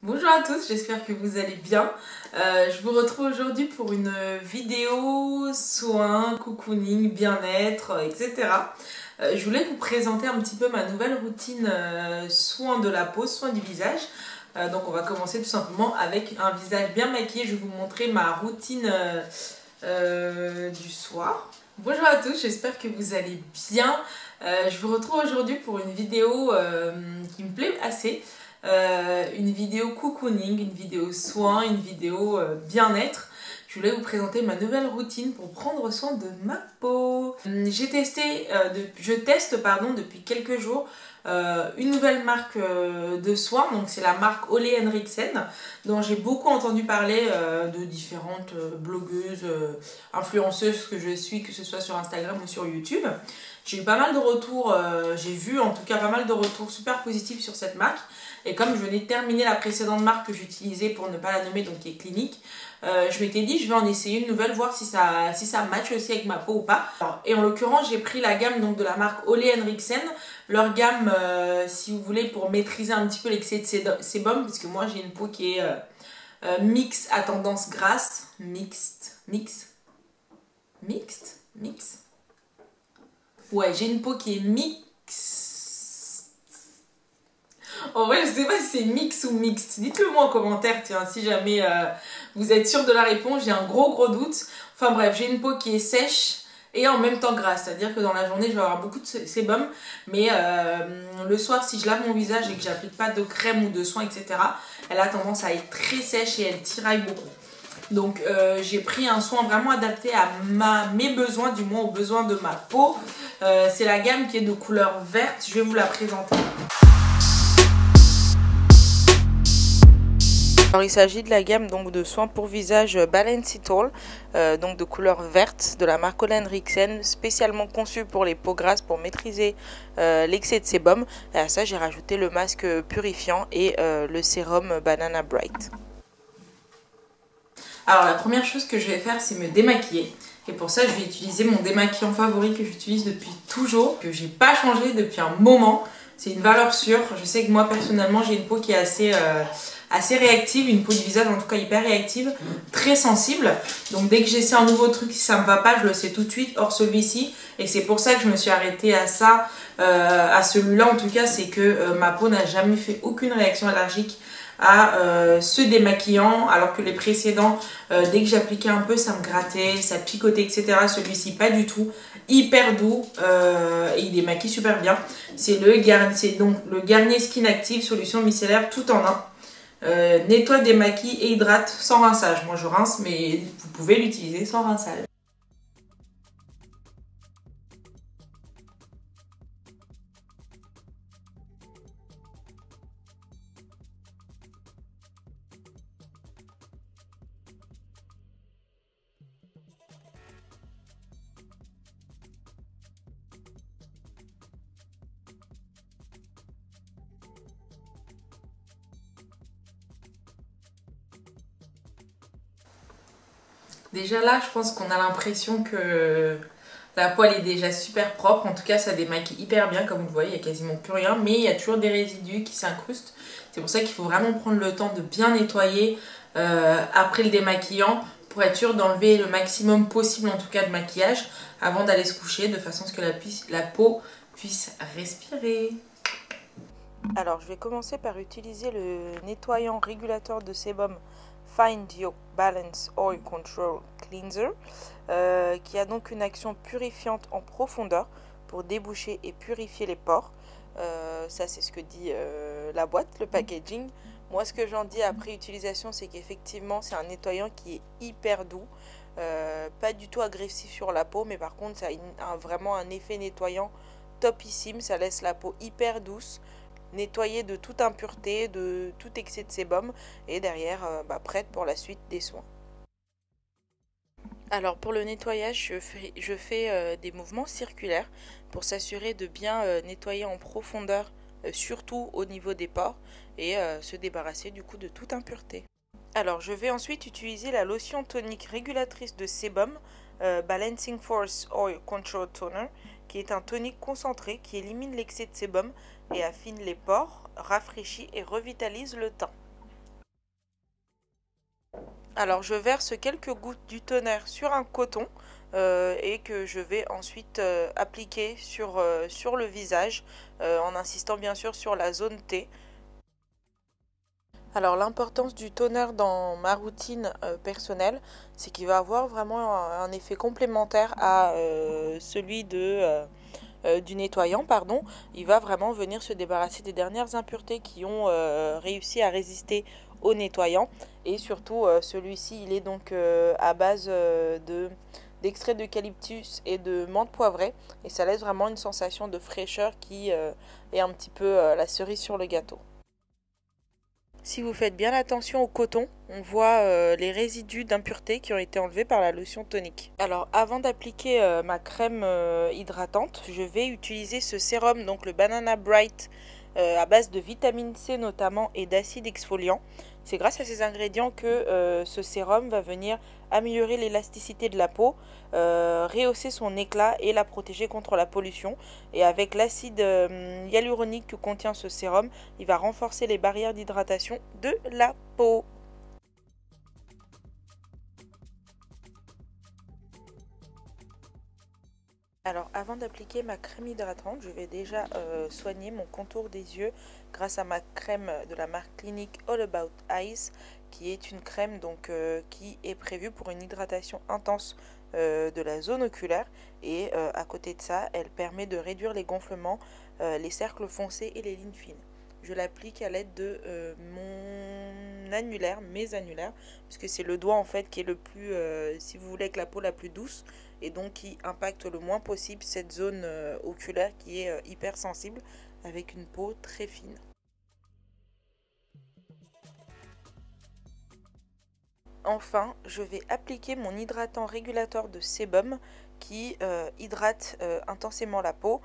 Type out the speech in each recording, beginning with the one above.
Bonjour à tous, j'espère que vous allez bien. Je vous retrouve aujourd'hui pour une vidéo soins, cocooning, bien-être, etc. Je voulais vous présenter un petit peu ma nouvelle routine soins de la peau, soins du visage. Donc on va commencer tout simplement avec un visage bien maquillé. Je vais vous montrer ma routine du soir. Bonjour à tous, j'espère que vous allez bien. Je vous retrouve aujourd'hui pour une vidéo qui me plaît assez. Une vidéo cocooning, une vidéo soin, une vidéo bien-être. Je voulais vous présenter ma nouvelle routine pour prendre soin de ma peau. Je teste depuis quelques jours une nouvelle marque de soins, donc c'est la marque Ole Henriksen, dont j'ai beaucoup entendu parler de différentes blogueuses, influenceuses que je suis, que ce soit sur Instagram ou sur YouTube. J'ai eu pas mal de retours, j'ai vu en tout cas pas mal de retours super positifs sur cette marque. Et comme je venais de terminer la précédente marque que j'utilisais pour ne pas la nommer, donc qui est Clinique, je m'étais dit je vais en essayer une nouvelle, voir si ça match aussi avec ma peau ou pas. Et en l'occurrence j'ai pris la gamme donc, de la marque Ole Henriksen. Leur gamme, si vous voulez, pour maîtriser un petit peu l'excès de sébum, parce que moi j'ai une peau qui est mixte à tendance grasse. Mixte. Ouais, j'ai une peau qui est mixte. En vrai, je sais pas si c'est mix ou mixte. Dites-le moi en commentaire, tiens, si jamais vous êtes sûr de la réponse. J'ai un gros doute. Enfin bref, j'ai une peau qui est sèche et en même temps grasse. C'est-à-dire que dans la journée, je vais avoir beaucoup de sébum. Mais le soir, si je lave mon visage et que j'applique pas de crème ou de soin, etc., elle a tendance à être très sèche et elle tiraille beaucoup. Donc j'ai pris un soin vraiment adapté à mes besoins, du moins aux besoins de ma peau. C'est la gamme qui est de couleur verte. Je vais vous la présenter. Alors, il s'agit de la gamme donc, de soins pour visage Balance It All, donc de couleur verte de la marque Ole Henriksen, spécialement conçue pour les peaux grasses pour maîtriser l'excès de sébum. Et à ça, j'ai rajouté le masque purifiant et le sérum Banana Bright. Alors, la première chose que je vais faire, c'est me démaquiller. Et pour ça, je vais utiliser mon démaquillant favori que j'utilise depuis toujours, que j'ai pas changé depuis un moment. C'est une valeur sûre. Je sais que moi, personnellement, j'ai une peau qui est assez réactive, une peau du visage en tout cas hyper réactive, très sensible. Donc dès que j'essaie un nouveau truc, si ça me va pas, je le sais tout de suite, hors celui-ci. Et c'est pour ça que je me suis arrêtée à ça, à celui-là en tout cas, c'est que ma peau n'a jamais fait aucune réaction allergique à ce démaquillant, alors que les précédents, dès que j'appliquais un peu, ça me grattait, ça picotait, etc. Celui-ci, pas du tout. Hyper doux et il démaquille super bien. C'est donc le Garnier Skin Active solution micellaire tout en un. Nettoie, démaquille et hydrate sans rinçage. Moi je rince, mais vous pouvez l'utiliser sans rinçage. Déjà là, je pense qu'on a l'impression que la peau elle est déjà super propre. En tout cas, ça démaquille hyper bien, comme vous voyez, il n'y a quasiment plus rien. Mais il y a toujours des résidus qui s'incrustent. C'est pour ça qu'il faut vraiment prendre le temps de bien nettoyer après le démaquillant pour être sûr d'enlever le maximum possible, en tout cas de maquillage, avant d'aller se coucher, de façon à ce que la peau puisse respirer. Alors, je vais commencer par utiliser le nettoyant régulateur de sébum Find Your Balance Oil Control Cleanser, qui a donc une action purifiante en profondeur pour déboucher et purifier les pores. Ça, c'est ce que dit la boîte, le packaging. Moi, ce que j'en dis après utilisation, c'est qu'effectivement, c'est un nettoyant qui est hyper doux, pas du tout agressif sur la peau, mais par contre, ça a vraiment un effet nettoyant topissime. Ça laisse la peau hyper douce, nettoyée de toute impureté, de tout excès de sébum, et derrière prête pour la suite des soins. Alors pour le nettoyage, je fais des mouvements circulaires pour s'assurer de bien nettoyer en profondeur, surtout au niveau des pores, et se débarrasser du coup de toute impureté. Alors je vais ensuite utiliser la lotion tonique régulatrice de sébum Balancing Force Oil Control Toner, qui est un tonique concentré qui élimine l'excès de sébum et affine les pores, rafraîchit et revitalise le teint. Alors je verse quelques gouttes du toner sur un coton et que je vais ensuite appliquer sur le visage en insistant bien sûr sur la zone T. Alors l'importance du toner dans ma routine personnelle, c'est qu'il va avoir vraiment un effet complémentaire à celui du nettoyant, pardon. Il va vraiment venir se débarrasser des dernières impuretés qui ont réussi à résister au nettoyant. Et surtout, celui-ci, il est donc à base d'extrait d'eucalyptus et de menthe poivrée. Et ça laisse vraiment une sensation de fraîcheur qui est un petit peu la cerise sur le gâteau. Si vous faites bien attention au coton, on voit les résidus d'impuretés qui ont été enlevés par la lotion tonique. Alors avant d'appliquer ma crème hydratante, je vais utiliser ce sérum, donc le Banana Bright, à base de vitamine C notamment et d'acide exfoliant. C'est grâce à ces ingrédients que ce sérum va venir améliorer l'élasticité de la peau, rehausser son éclat et la protéger contre la pollution. Et avec l'acide hyaluronique que contient ce sérum, il va renforcer les barrières d'hydratation de la peau. Alors avant d'appliquer ma crème hydratante, je vais déjà soigner mon contour des yeux grâce à ma crème de la marque Clinique All About Eyes, qui est une crème donc qui est prévue pour une hydratation intense de la zone oculaire. Et à côté de ça, elle permet de réduire les gonflements, les cercles foncés et les lignes fines. Je l'applique à l'aide de mon annulaire, mes annulaires, puisque c'est le doigt en fait qui est le plus, si vous voulez, avec la peau la plus douce et donc qui impacte le moins possible cette zone oculaire qui est hyper sensible avec une peau très fine. Enfin, je vais appliquer mon hydratant régulateur de sébum qui hydrate intensément la peau,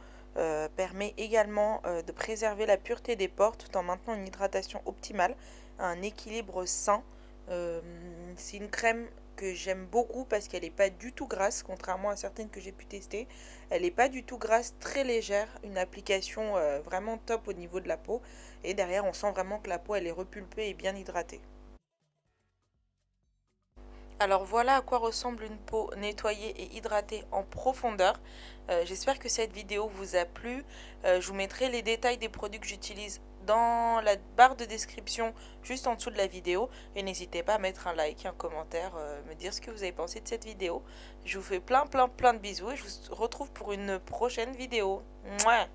permet également de préserver la pureté des pores tout en maintenant une hydratation optimale, un équilibre sain. C'est une crème que j'aime beaucoup parce qu'elle n'est pas du tout grasse, contrairement à certaines que j'ai pu tester. Elle n'est pas du tout grasse, très légère, une application vraiment top au niveau de la peau. Et derrière, on sent vraiment que la peau elle est repulpée et bien hydratée. Alors voilà à quoi ressemble une peau nettoyée et hydratée en profondeur. J'espère que cette vidéo vous a plu. Je vous mettrai les détails des produits que j'utilise dans la barre de description juste en dessous de la vidéo. Et n'hésitez pas à mettre un like, un commentaire, me dire ce que vous avez pensé de cette vidéo. Je vous fais plein de bisous et je vous retrouve pour une prochaine vidéo. Mouah.